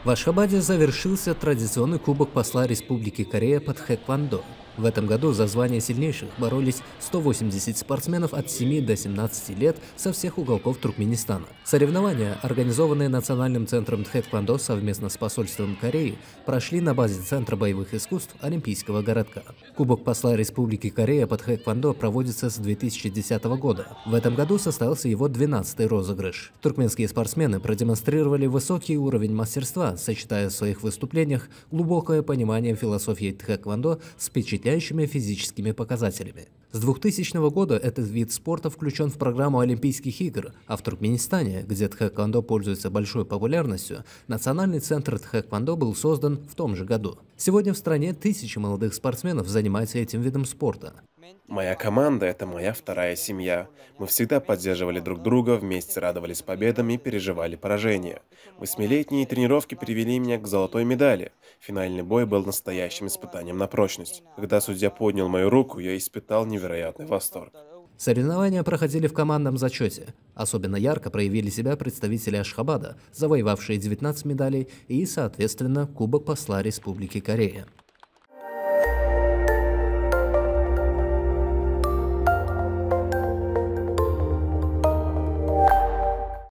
В Ашхабаде завершился традиционный Кубок посла Республики Корея по тхэквондо. В этом году за звание сильнейших боролись 180 спортсменов от 7 до 17 лет со всех уголков Туркменистана. Соревнования, организованные Национальным центром тхэквондо совместно с посольством Кореи, прошли на базе Центра боевых искусств Олимпийского городка. Кубок посла Республики Корея по тхэквондо проводится с 2010 года. В этом году состоялся его 12-й розыгрыш. Туркменские спортсмены продемонстрировали высокий уровень мастерства, сочетая в своих выступлениях глубокое понимание философии тхэквондо с впечатляющими физическими показателями. С 2000 года этот вид спорта включен в программу Олимпийских игр, а в Туркменистане, где тхэквондо пользуется большой популярностью, Национальный центр тхэквондо был создан в том же году. Сегодня в стране тысячи молодых спортсменов занимаются этим видом спорта. Моя команда — это моя вторая семья. Мы всегда поддерживали друг друга, вместе радовались победам и переживали поражения. Восьмилетние тренировки привели меня к золотой медали. Финальный бой был настоящим испытанием на прочность. Когда судья поднял мою руку, я испытал невероятный восторг. Соревнования проходили в командном зачете. Особенно ярко проявили себя представители Ашхабада, завоевавшие 19 медалей и, соответственно, Кубок посла Республики Корея.